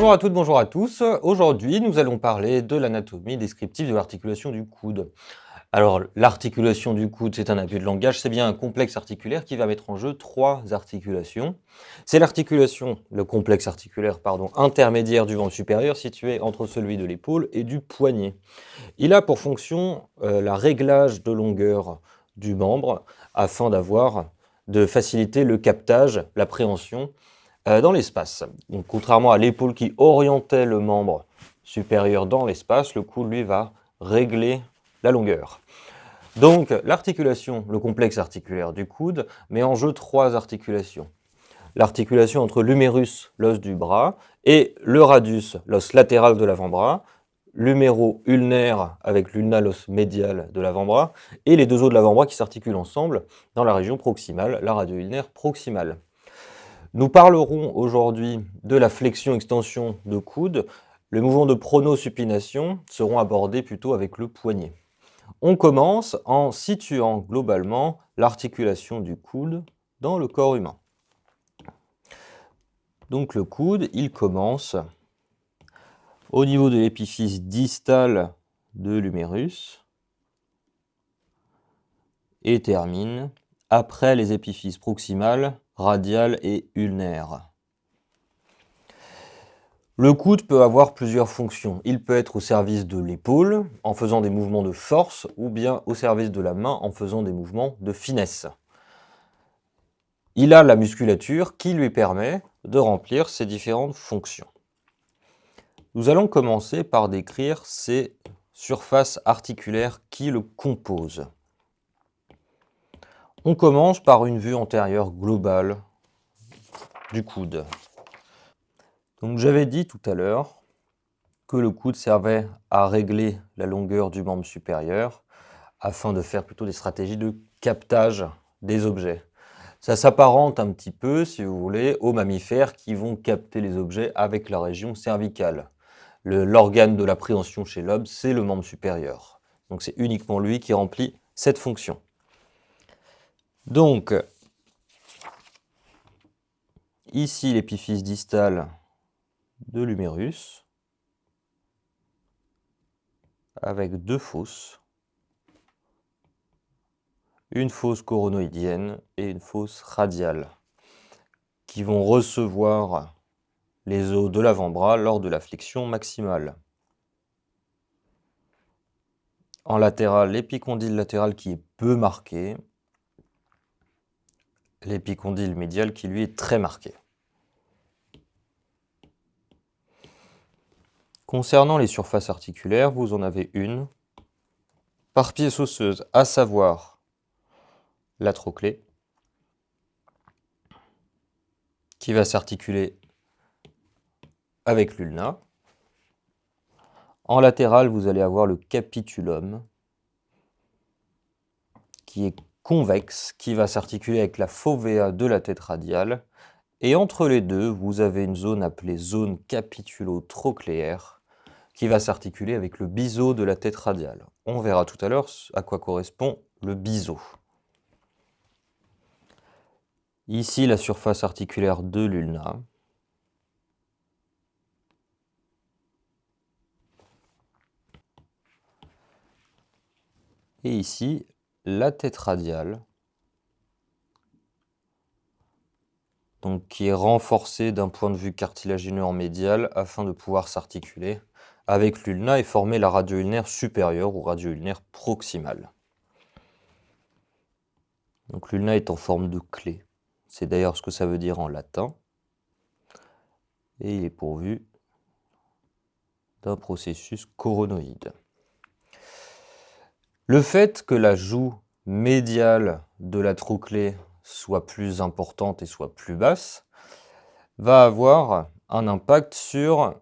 Bonjour à toutes, bonjour à tous. Aujourd'hui, nous allons parler de l'anatomie descriptive de l'articulation du coude. Alors, l'articulation du coude, c'est un abus de langage, c'est bien un complexe articulaire qui va mettre en jeu trois articulations. C'est l'articulation, le complexe articulaire, pardon, intermédiaire du membre supérieur situé entre celui de l'épaule et du poignet. Il a pour fonction la réglage de longueur du membre afin de faciliter le captage, l'appréhension dans l'espace. Donc, contrairement à l'épaule qui orientait le membre supérieur dans l'espace, le coude, lui, va régler la longueur. Donc, l'articulation, le complexe articulaire du coude, met en jeu trois articulations. L'articulation entre l'humérus, l'os du bras, et le radius, l'os latéral de l'avant-bras, l'huméro-ulnaire avec l'ulna, l'os médial de l'avant-bras, et les deux os de l'avant-bras qui s'articulent ensemble dans la région proximale, la radio-ulnaire proximale. Nous parlerons aujourd'hui de la flexion-extension de coude. Les mouvements de pronosupination seront abordés plutôt avec le poignet. On commence en situant globalement l'articulation du coude dans le corps humain. Donc le coude, il commence au niveau de l'épiphyse distale de l'humérus et termine après les épiphyses proximales, radiales et ulnaires. Le coude peut avoir plusieurs fonctions. Il peut être au service de l'épaule en faisant des mouvements de force ou bien au service de la main en faisant des mouvements de finesse. Il a la musculature qui lui permet de remplir ces différentes fonctions. Nous allons commencer par décrire ces surfaces articulaires qui le composent. On commence par une vue antérieure globale du coude. Donc j'avais dit tout à l'heure que le coude servait à régler la longueur du membre supérieur afin de faire plutôt des stratégies de captage des objets. Ça s'apparente un petit peu, si vous voulez, aux mammifères qui vont capter les objets avec la région cervicale. L'organe de l'appréhension chez l'homme, c'est le membre supérieur. Donc c'est uniquement lui qui remplit cette fonction. Donc, ici l'épiphyse distale de l'humérus, avec deux fosses, une fosse coronoïdienne et une fosse radiale, qui vont recevoir les os de l'avant-bras lors de la flexion maximale. En latéral, l'épicondyle latéral qui est peu marqué, l'épicondyle médial qui lui est très marqué. Concernant les surfaces articulaires, vous en avez une par pièce osseuse, à savoir la trochlée, qui va s'articuler avec l'ulna. En latéral, vous allez avoir le capitulum, qui est convexe, qui va s'articuler avec la fovea de la tête radiale. Et entre les deux, vous avez une zone appelée zone capitulo-trochléaire, qui va s'articuler avec le biseau de la tête radiale. On verra tout à l'heure à quoi correspond le biseau. Ici, la surface articulaire de l'ulna. Et ici, la tête radiale, donc qui est renforcée d'un point de vue cartilagineux en médial afin de pouvoir s'articuler avec l'ulna et former la radio-ulnaire supérieure ou radio-ulnaire proximale. Donc l'ulna est en forme de clé. C'est d'ailleurs ce que ça veut dire en latin. Et il est pourvu d'un processus coronoïde. Le fait que la joue médiale de la trochlée soit plus importante et soit plus basse va avoir un impact sur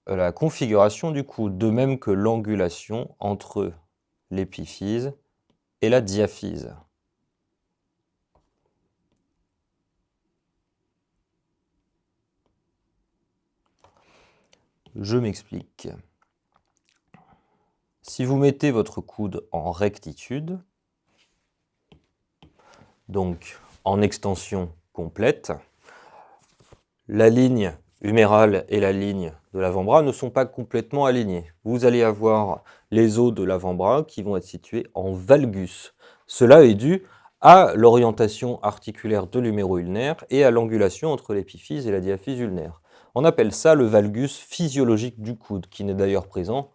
la configuration du coude, de même que l'angulation entre l'épiphyse et la diaphyse. Je m'explique. Si vous mettez votre coude en rectitude, donc en extension complète, la ligne humérale et la ligne de l'avant-bras ne sont pas complètement alignés. Vous allez avoir les os de l'avant-bras qui vont être situés en valgus. Cela est dû à l'orientation articulaire de l'huméro-ulnaire et à l'angulation entre l'épiphyse et la diaphyse ulnaire. On appelle ça le valgus physiologique du coude, qui n'est d'ailleurs présent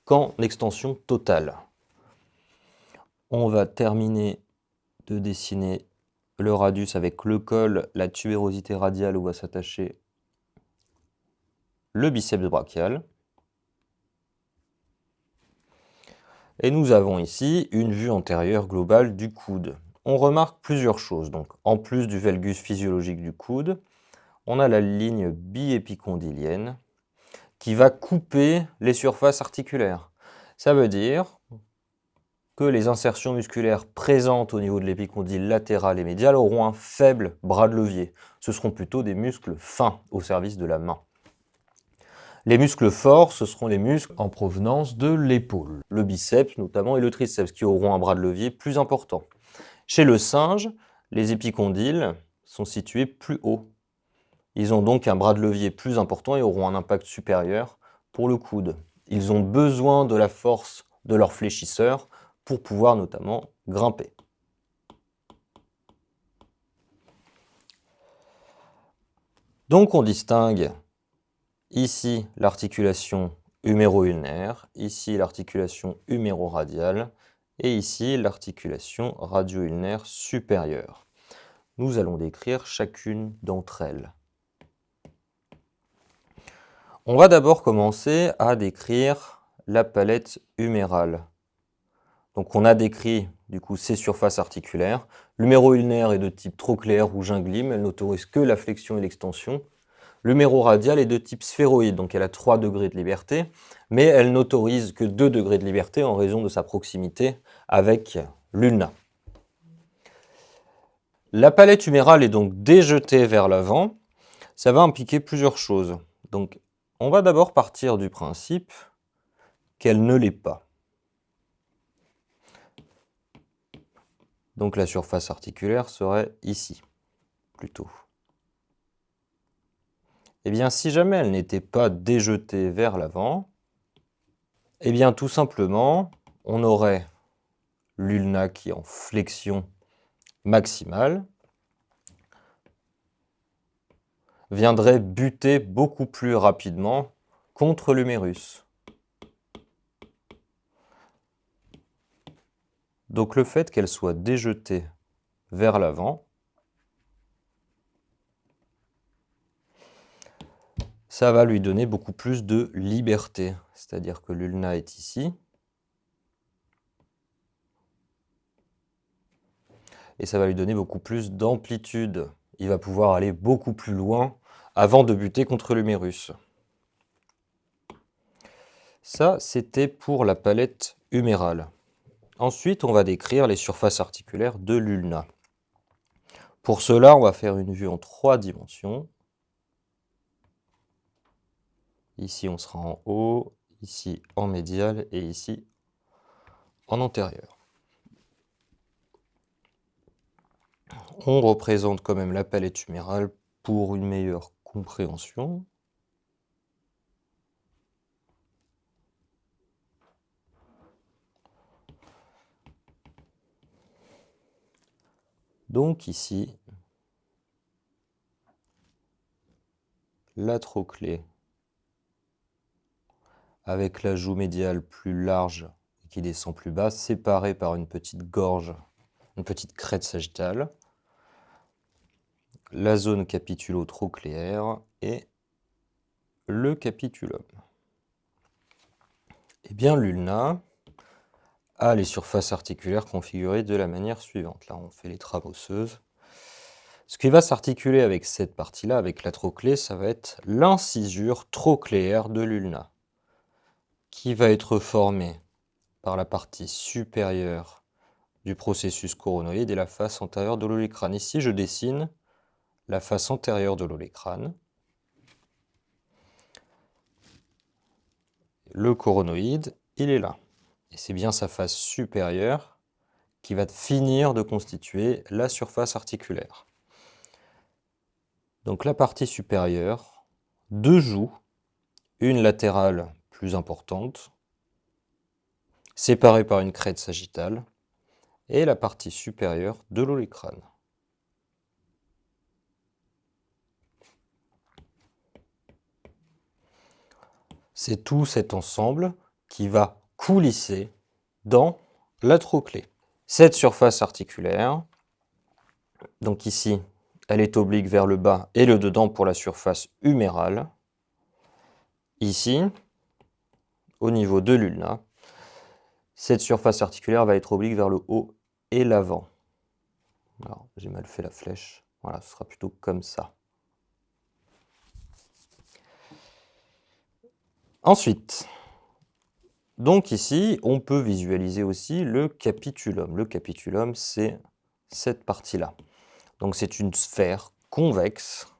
qu'en extension totale. On va terminer de dessiner le radius avec le col, la tubérosité radiale où va s'attacher le biceps brachial. Et nous avons ici une vue antérieure globale du coude. On remarque plusieurs choses. Donc, en plus du valgus physiologique du coude, on a la ligne biépicondylienne qui va couper les surfaces articulaires. Ça veut dire que les insertions musculaires présentes au niveau de l'épicondyle latéral et médial auront un faible bras de levier. Ce seront plutôt des muscles fins au service de la main. Les muscles forts, ce seront les muscles en provenance de l'épaule, le biceps notamment et le triceps, qui auront un bras de levier plus important. Chez le singe, les épicondyles sont situés plus haut. Ils ont donc un bras de levier plus important et auront un impact supérieur pour le coude. Ils ont besoin de la force de leur fléchisseur pour pouvoir notamment grimper. Donc on distingue ici l'articulation huméro-ulnaire, ici l'articulation huméro-radiale et ici l'articulation radio-ulnaire supérieure. Nous allons décrire chacune d'entre elles. On va d'abord commencer à décrire la palette humérale. Donc on a décrit du coup ces surfaces articulaires. L'huméro-ulnaire est de type trochléaire ou gynglime, elle n'autorise que la flexion et l'extension. L'huméro-radiale est de type sphéroïde, donc elle a 3 degrés de liberté, mais elle n'autorise que 2 degrés de liberté en raison de sa proximité avec l'ulna. La palette humérale est donc déjetée vers l'avant. Ça va impliquer plusieurs choses. Donc on va d'abord partir du principe qu'elle ne l'est pas. Donc la surface articulaire serait ici, plutôt. Eh bien, si jamais elle n'était pas déjetée vers l'avant, eh bien, tout simplement, on aurait l'ulna qui est en flexion maximale, viendrait buter beaucoup plus rapidement contre l'humérus. Donc le fait qu'elle soit déjetée vers l'avant, ça va lui donner beaucoup plus de liberté. C'est-à-dire que l'ulna est ici. Et ça va lui donner beaucoup plus d'amplitude. Il va pouvoir aller beaucoup plus loin avant de buter contre l'humérus. Ça, c'était pour la palette humérale. Ensuite, on va décrire les surfaces articulaires de l'ulna. Pour cela, on va faire une vue en 3 dimensions. Ici, on sera en haut, ici en médial et ici en antérieur. On représente quand même la palette humérale pour une meilleure compréhension. Donc ici, la trochlée avec la joue médiale plus large et qui descend plus bas, séparée par une petite gorge, une petite crête sagittale. La zone capitulo-trochléaire et le capitulum. Eh bien, l'ulna a les surfaces articulaires configurées de la manière suivante. Là, on fait les trames osseuses. Ce qui va s'articuler avec cette partie-là, avec la trochlée, ça va être l'incisure trochléaire de l'ulna, qui va être formée par la partie supérieure du processus coronoïde et la face antérieure de l'olécrâne. Ici, je dessine la face antérieure de l'olécrâne. Le coronoïde, il est là. Et c'est bien sa face supérieure qui va finir de constituer la surface articulaire. Donc la partie supérieure, 2 joues, une latérale plus importante, séparée par une crête sagittale, et la partie supérieure de l'olécrane. C'est tout cet ensemble qui va coulisser dans la trochlée. Cette surface articulaire, donc ici, elle est oblique vers le bas et le dedans pour la surface humérale. Ici, au niveau de l'ulna, cette surface articulaire va être oblique vers le haut et l'avant. Alors, j'ai mal fait la flèche. Voilà, ce sera plutôt comme ça. Ensuite, donc ici, on peut visualiser aussi le capitulum. Le capitulum, c'est cette partie-là. Donc c'est une sphère convexe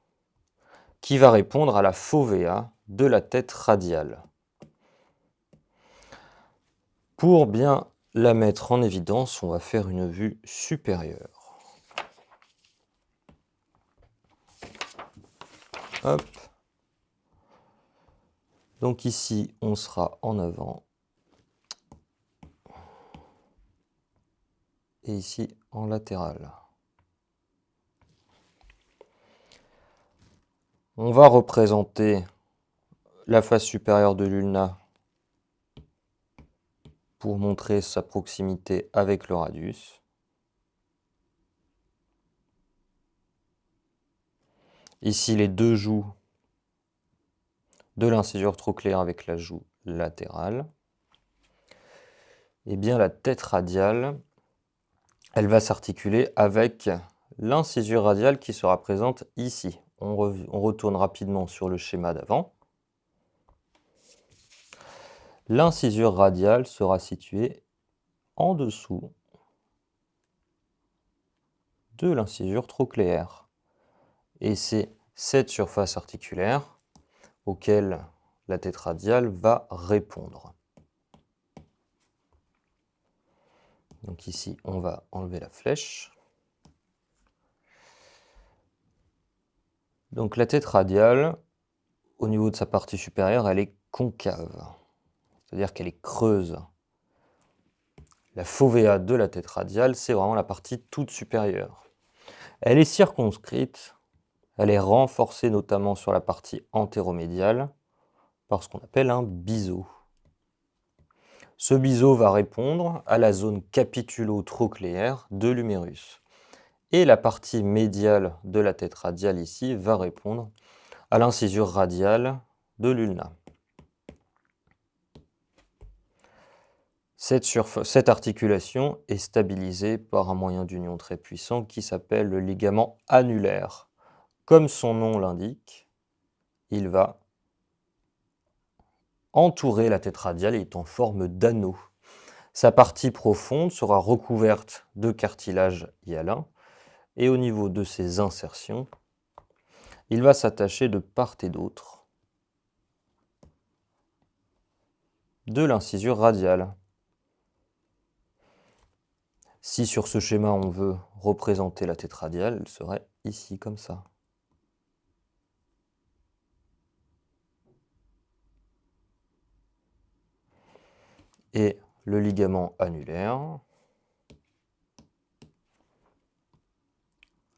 qui va répondre à la fovea de la tête radiale. Pour bien la mettre en évidence, on va faire une vue supérieure. Hop. Donc ici, on sera en avant. Et ici, en latéral. On va représenter la face supérieure de l'ulna pour montrer sa proximité avec le radius. Ici, les deux joues de l'incisure trochléaire avec la joue latérale. Et bien la tête radiale, elle va s'articuler avec l'incisure radiale qui sera présente ici. On retourne rapidement sur le schéma d'avant. L'incisure radiale sera située en dessous de l'incisure trochléaire. Et c'est cette surface articulaire auquel la tête radiale va répondre. Donc ici, on va enlever la flèche. Donc la tête radiale, au niveau de sa partie supérieure, elle est concave, c'est-à-dire qu'elle est creuse. La fovea de la tête radiale, c'est vraiment la partie toute supérieure. Elle est circonscrite, elle est renforcée notamment sur la partie antéromédiale par ce qu'on appelle un biseau. Ce biseau va répondre à la zone capitulo-trochléaire de l'humérus. Et la partie médiale de la tête radiale ici va répondre à l'incisure radiale de l'ulna. Cette articulation est stabilisée par un moyen d'union très puissant qui s'appelle le ligament annulaire. Comme son nom l'indique, il va entourer la tête radiale et est en forme d'anneau. Sa partie profonde sera recouverte de cartilage hyalin et au niveau de ses insertions, il va s'attacher de part et d'autre de l'incisure radiale. Si sur ce schéma on veut représenter la tête radiale, elle serait ici comme ça. Et le ligament annulaire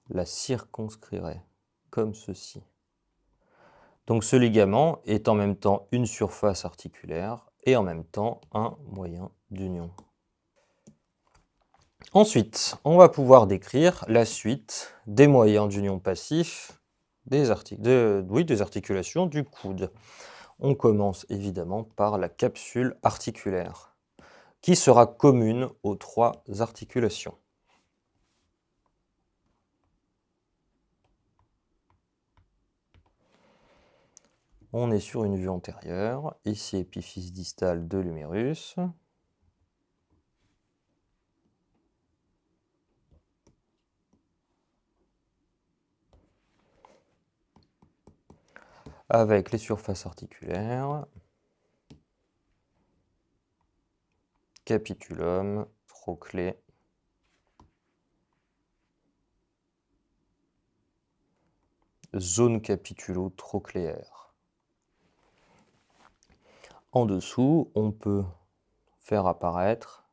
la circonscrirait comme ceci. Donc ce ligament est en même temps une surface articulaire et en même temps un moyen d'union. Ensuite, on va pouvoir décrire la suite des moyens d'union passifs des articulations du coude. On commence évidemment par la capsule articulaire, qui sera commune aux trois articulations. On est sur une vue antérieure, ici épiphyse distale de l'humérus. Avec les surfaces articulaires, capitulum, trochlée, zone capitulo-trochléaire. En dessous, on peut faire apparaître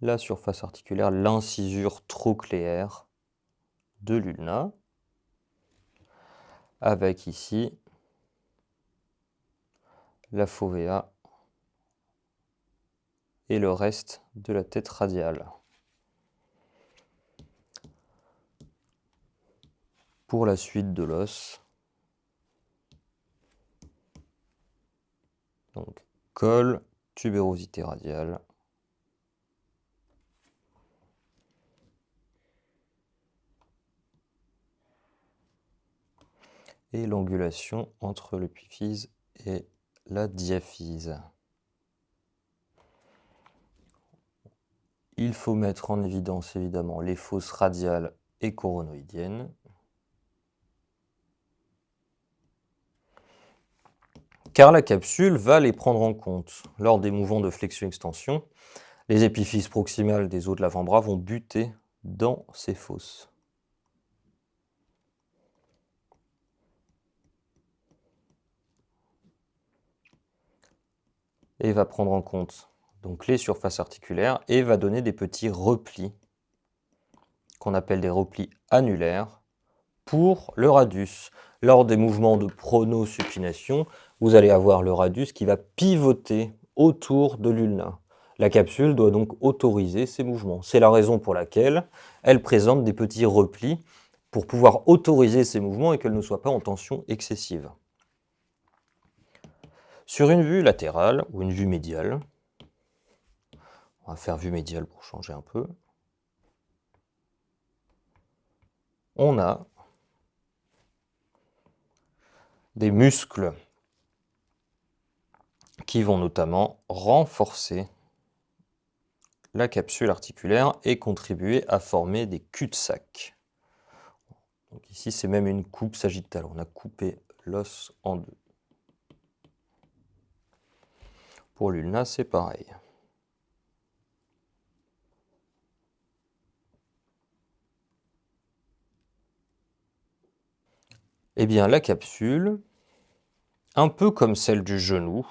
la surface articulaire, l'incisure trochléaire de l'ulna, avec ici la fovea et le reste de la tête radiale. Pour la suite de l'os, donc col, tubérosité radiale, et l'angulation entre l'épiphyse et la diaphyse. Il faut mettre en évidence évidemment les fosses radiales et coronoïdiennes. Car la capsule va les prendre en compte. Lors des mouvements de flexion-extension, les épiphyses proximales des os de l'avant-bras vont buter dans ces fosses. Et va prendre en compte donc les surfaces articulaires et va donner des petits replis qu'on appelle des replis annulaires pour le radius. Lors des mouvements de pronosupination, vous allez avoir le radius qui va pivoter autour de l'ulna. La capsule doit donc autoriser ces mouvements. C'est la raison pour laquelle elle présente des petits replis pour pouvoir autoriser ces mouvements et qu'elle ne soit pas en tension excessive. Sur une vue latérale ou une vue médiale, on va faire vue médiale pour changer un peu, on a des muscles qui vont notamment renforcer la capsule articulaire et contribuer à former des cul-de-sac. Donc ici, c'est même une coupe sagittale. On a coupé l'os en deux. Pour l'ulna, c'est pareil. Eh bien, la capsule, un peu comme celle du genou,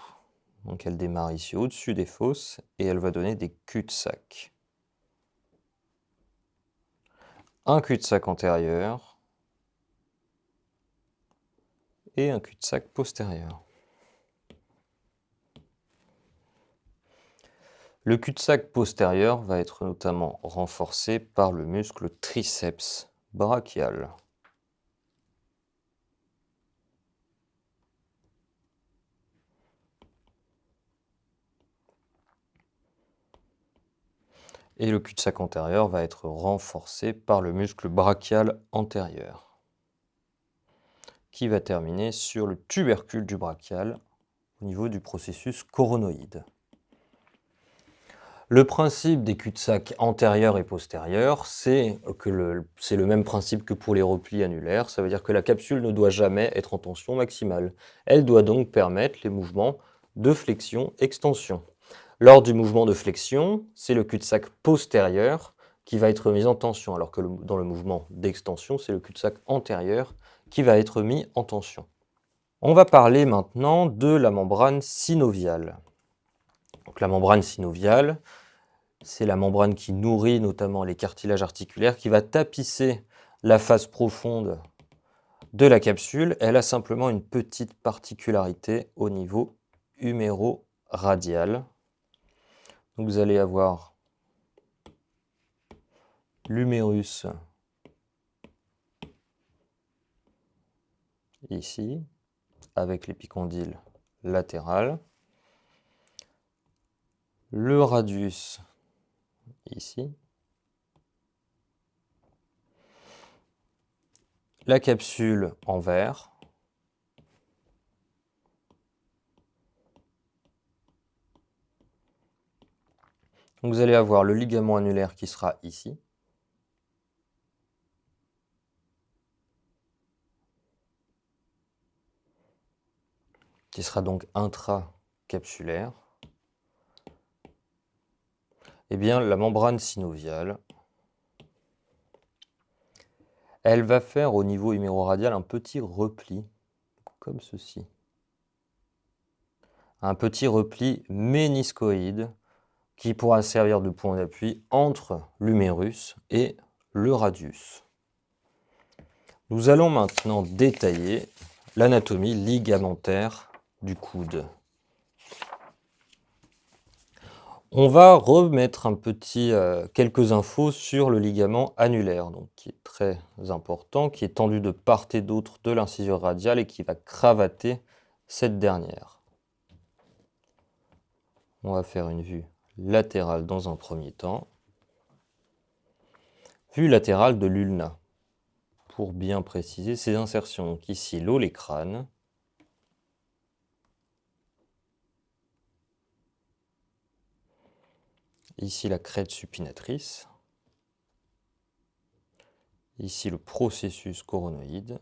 donc elle démarre ici au-dessus des fosses et elle va donner des cul-de-sac. Un cul-de-sac antérieur et un cul-de-sac postérieur. Le cul-de-sac postérieur va être notamment renforcé par le muscle triceps brachial. Et le cul-de-sac antérieur va être renforcé par le muscle brachial antérieur, qui va terminer sur le tubercule du brachial au niveau du processus coronoïde. Le principe des cul-de-sac antérieurs et postérieurs, c'est le même principe que pour les replis annulaires. Ça veut dire que la capsule ne doit jamais être en tension maximale. Elle doit donc permettre les mouvements de flexion-extension. Lors du mouvement de flexion, c'est le cul-de-sac postérieur qui va être mis en tension, alors que dans le mouvement d'extension, c'est le cul-de-sac antérieur qui va être mis en tension. On va parler maintenant de la membrane synoviale. Donc, la membrane synoviale, c'est la membrane qui nourrit notamment les cartilages articulaires, qui va tapisser la face profonde de la capsule. Elle a simplement une petite particularité au niveau huméro-radial. Donc vous allez avoir l'humérus ici, avec l'épicondyle latéral, le radius ici, la capsule en vert, donc vous allez avoir le ligament annulaire qui sera ici, qui sera donc intracapsulaire. Eh bien, la membrane synoviale, elle va faire au niveau huméroradial un petit repli, comme ceci. un petit repli méniscoïde qui pourra servir de point d'appui entre l'humérus et le radius. Nous allons maintenant détailler l'anatomie ligamentaire du coude. On va remettre quelques infos sur le ligament annulaire, donc, qui est très important, qui est tendu de part et d'autre de l'incisure radiale et qui va cravater cette dernière. On va faire une vue latérale dans un premier temps. Vue latérale de l'ulna, pour bien préciser ces insertions. Donc ici, l'olécrâne. Ici, la crête supinatrice. Ici, le processus coronoïde.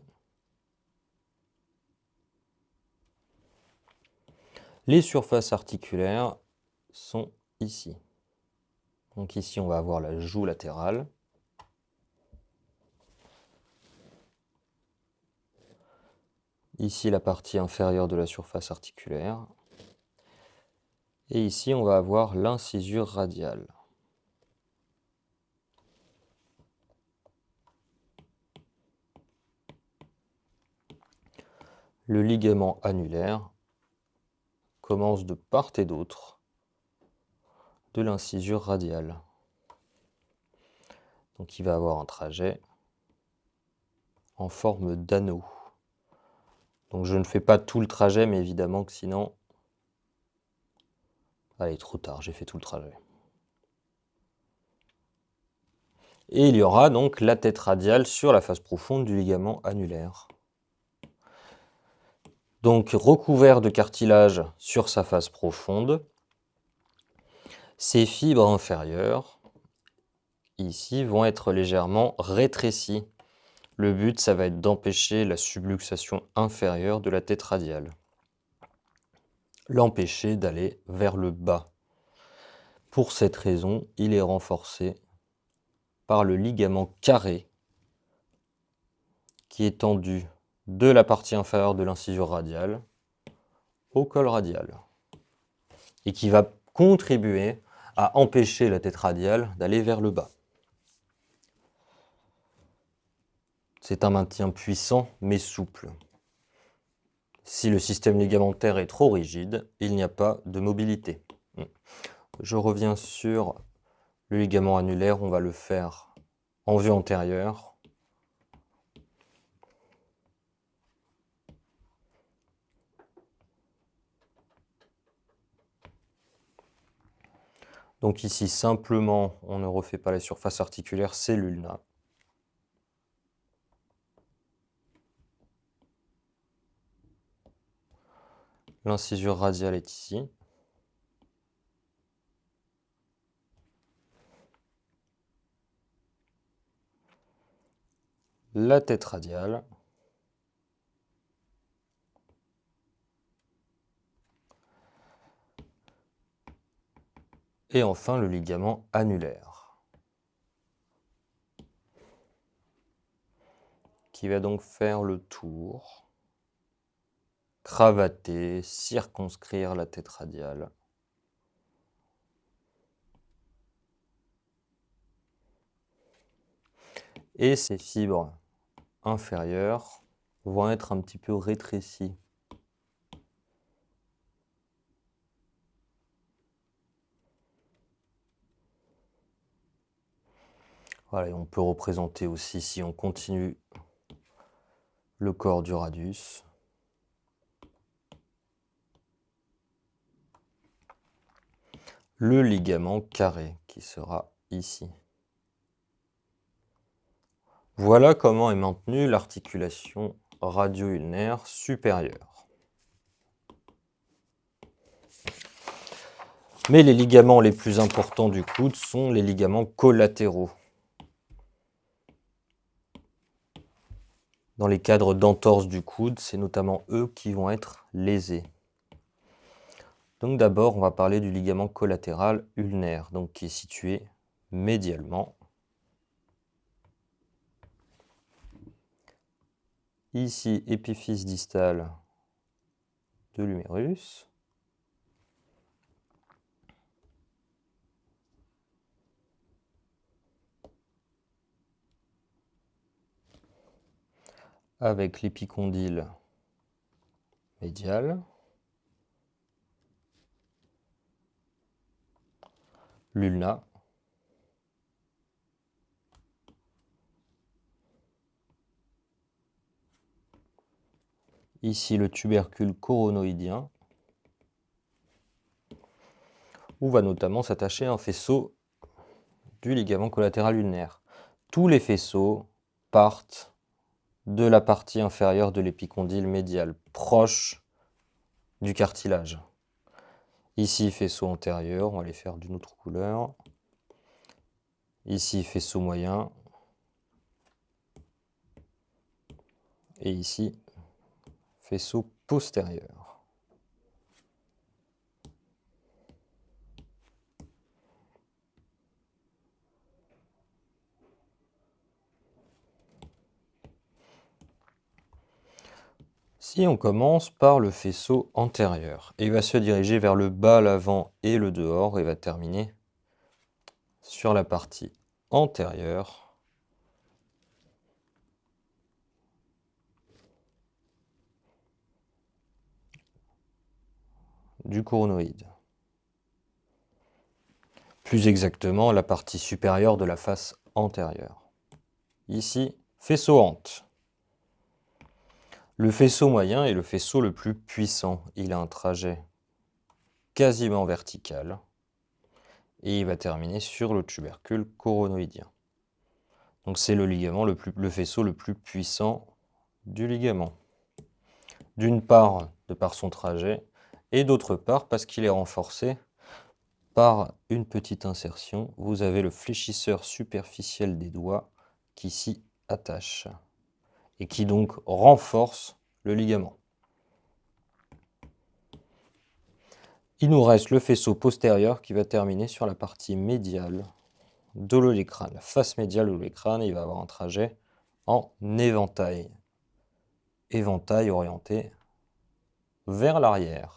Les surfaces articulaires sont ici. Donc ici, on va avoir la joue latérale. Ici, la partie inférieure de la surface articulaire. Et ici, on va avoir l'incisure radiale. Le ligament annulaire commence de part et d'autre de l'incisure radiale. Donc il va avoir un trajet en forme d'anneau. Donc je ne fais pas tout le trajet, mais évidemment que sinon... Allez, trop tard, j'ai fait tout le trajet. Et il y aura donc la tête radiale sur la face profonde du ligament annulaire. Donc recouvert de cartilage sur sa face profonde, ces fibres inférieures, ici, vont être légèrement rétrécies. Le but, ça va être d'empêcher la subluxation inférieure de la tête radiale. L'empêcher d'aller vers le bas. Pour cette raison, il est renforcé par le ligament carré qui est tendu de la partie inférieure de l'incisure radiale au col radial et qui va contribuer à empêcher la tête radiale d'aller vers le bas. C'est un maintien puissant mais souple. Si le système ligamentaire est trop rigide, il n'y a pas de mobilité. Je reviens sur le ligament annulaire, on va le faire en vue antérieure. Donc ici, simplement, on ne refait pas la surface articulaire, c'est l'ulna. L'incisure radiale est ici. La tête radiale. Et enfin, le ligament annulaire, qui va donc faire le tour, cravater, circonscrire la tête radiale. Et ces fibres inférieures vont être un petit peu rétrécies. Voilà, et on peut représenter aussi, si on continue, le corps du radius. Le ligament carré qui sera ici. Voilà comment est maintenue l'articulation radio-ulnaire supérieure. Mais les ligaments les plus importants du coude sont les ligaments collatéraux. Dans les cadres d'entorse du coude, c'est notamment eux qui vont être lésés. Donc d'abord, on va parler du ligament collatéral ulnaire, donc qui est situé médialement. Ici, épiphyse distale de l'humérus. avec l'épicondyle médial, l'ulna, ici le tubercule coronoïdien, où va notamment s'attacher un faisceau du ligament collatéral ulnaire. Tous les faisceaux partent de la partie inférieure de l'épicondyle médial, proche du cartilage. Ici, faisceau antérieur, on va les faire d'une autre couleur. Ici, faisceau moyen. Et ici, faisceau postérieur. Si on commence par le faisceau antérieur, il va se diriger vers le bas, l'avant et le dehors et va terminer sur la partie antérieure du coronoïde. Plus exactement, la partie supérieure de la face antérieure. Ici, faisceau hante. Le faisceau moyen est le faisceau le plus puissant. Il a un trajet quasiment vertical et il va terminer sur le tubercule coronoïdien. Donc c'est le faisceau le plus puissant du ligament. D'une part, de par son trajet, et d'autre part, parce qu'il est renforcé par une petite insertion. Vous avez le fléchisseur superficiel des doigts qui s'y attache et qui donc renforce le ligament. Il nous reste le faisceau postérieur qui va terminer sur la partie médiale de l'olécrâne, la face médiale de l'olécrâne. Il va avoir un trajet en éventail. Éventail orienté vers l'arrière.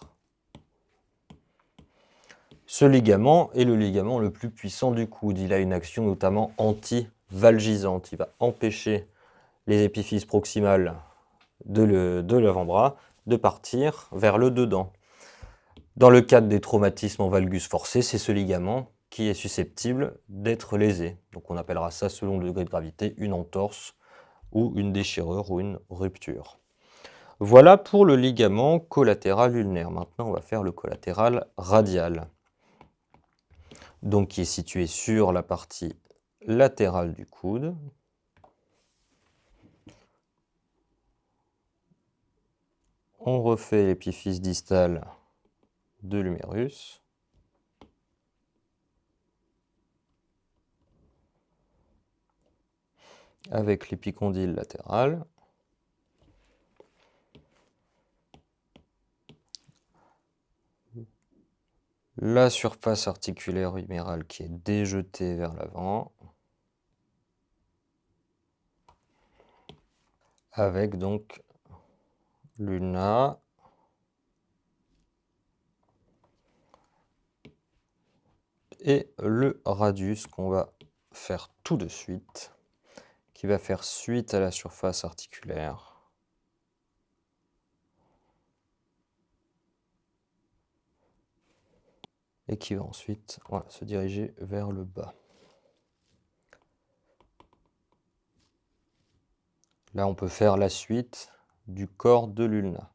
Ce ligament est le ligament le plus puissant du coude. Il a une action notamment anti-valgisante. Il va empêcher les épiphyses proximales de l'avant-bras de partir vers le dedans. Dans le cadre des traumatismes en valgus forcé, c'est ce ligament qui est susceptible d'être lésé. Donc on appellera ça, selon le degré de gravité, une entorse ou une déchirure ou une rupture. Voilà pour le ligament collatéral ulnaire. Maintenant, on va faire le collatéral radial. Donc qui est situé sur la partie latérale du coude. On refait l'épiphyse distale de l'humérus. Avec l'épicondyle latéral. La surface articulaire humérale qui est déjetée vers l'avant. Avec donc l'ulna. Et le radius qu'on va faire tout de suite, qui va faire suite à la surface articulaire. Et qui va ensuite se diriger vers le bas. Là, on peut faire la suite du corps de l'ulna.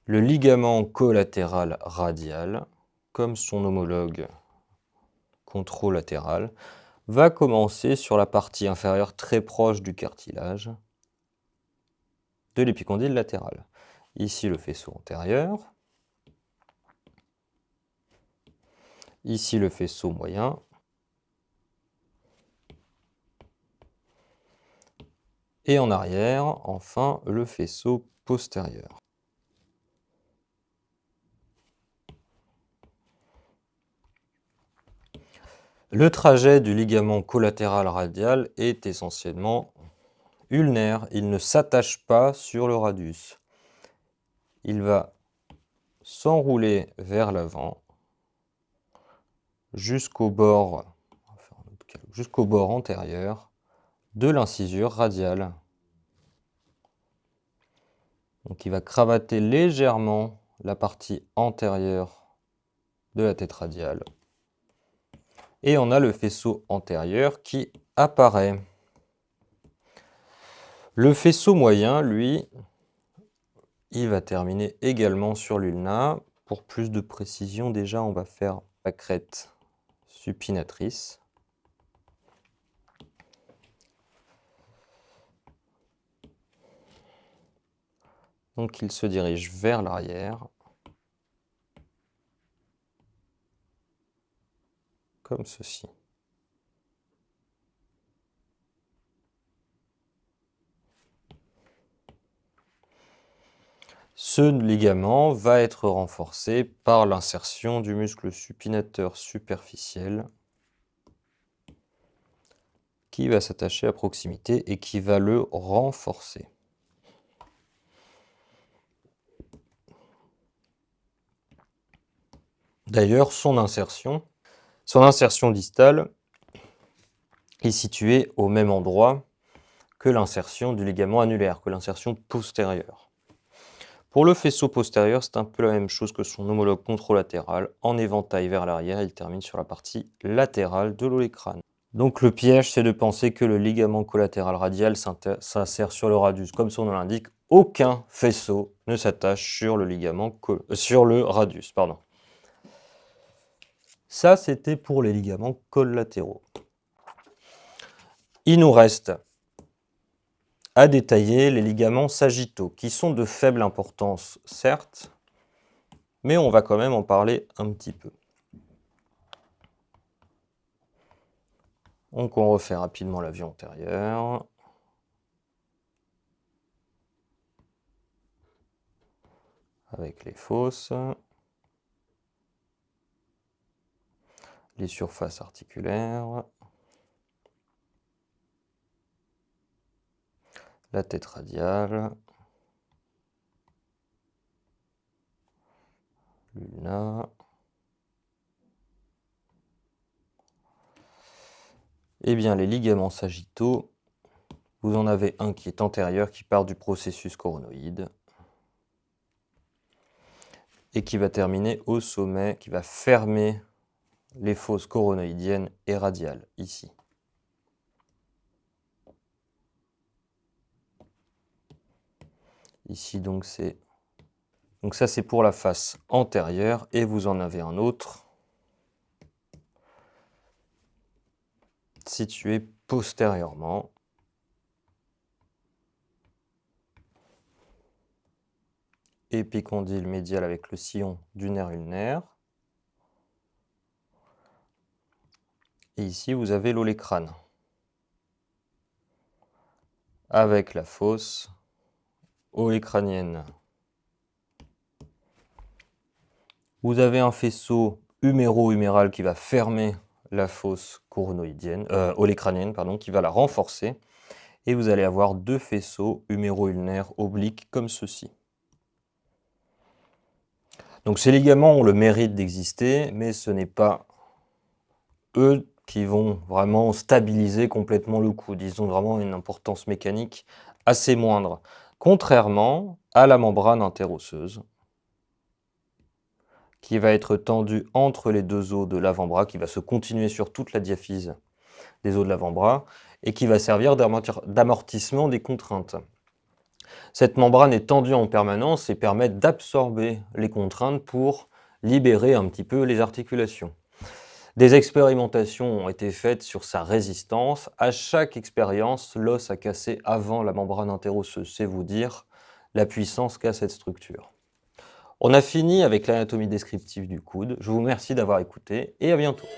Le ligament collatéral radial, comme son homologue contralatéral, va commencer sur la partie inférieure très proche du cartilage de l'épicondyle latéral. Ici, le faisceau antérieur. Ici, le faisceau moyen. Et en arrière, enfin, le faisceau postérieur. Le trajet du ligament collatéral radial est essentiellement ulnaire. Il ne s'attache pas sur le radius. Il va s'enrouler vers l'avant jusqu'au bord antérieur de l'incisure radiale Donc il va cravater légèrement la partie antérieure de la tête radiale. Et on a le faisceau antérieur qui apparaît. Le faisceau moyen, lui, il va terminer également sur l'ulna. Pour plus de précision, déjà, on va faire la crête supinatrice. Donc il se dirige vers l'arrière, comme ceci. Ce ligament va être renforcé par l'insertion du muscle supinateur superficiel qui va s'attacher à proximité et qui va le renforcer. D'ailleurs, son insertion distale est située au même endroit que l'insertion du ligament annulaire, que l'insertion postérieure. Pour le faisceau postérieur, c'est un peu la même chose que son homologue contralatéral. En éventail vers l'arrière, il termine sur la partie latérale de l'olecrâne. Donc le piège, c'est de penser que le ligament collatéral radial s'insère sur le radius. Comme son nom l'indique, aucun faisceau ne s'attache sur le radius. Pardon. Ça, c'était pour les ligaments collatéraux. Il nous reste à détailler les ligaments sagittaux, qui sont de faible importance, certes, mais on va quand même en parler un petit peu. Donc on refait rapidement la vue antérieure. Avec les fosses. Les surfaces articulaires. La tête radiale. L'ulna. Eh bien, les ligaments sagittaux, vous en avez un qui est antérieur, qui part du processus coronoïde et qui va terminer au sommet, qui va fermer les fosses coronoïdiennes et radiales, ici. Ici, donc, ça, c'est pour la face antérieure, et vous en avez un autre situé postérieurement. Épicondyle médial avec le sillon du nerf ulnaire. Et ici, vous avez l'olecrâne, avec la fosse olecrânienne. Vous avez un faisceau huméro-huméral qui va fermer la fosse olecrânienne, qui va la renforcer. Et vous allez avoir deux faisceaux huméro-ulnaires obliques comme ceci. Donc ces ligaments ont le mérite d'exister, mais ce n'est pas eux qui vont vraiment stabiliser complètement le coude. Ils ont vraiment une importance mécanique assez moindre, contrairement à la membrane interosseuse, qui va être tendue entre les deux os de l'avant-bras, qui va se continuer sur toute la diaphyse des os de l'avant-bras, et qui va servir d'amortissement des contraintes. Cette membrane est tendue en permanence et permet d'absorber les contraintes pour libérer un petit peu les articulations. Des expérimentations ont été faites sur sa résistance. À chaque expérience, l'os a cassé avant la membrane interosseuse. C'est vous dire la puissance qu'a cette structure. On a fini avec l'anatomie descriptive du coude. Je vous remercie d'avoir écouté et à bientôt.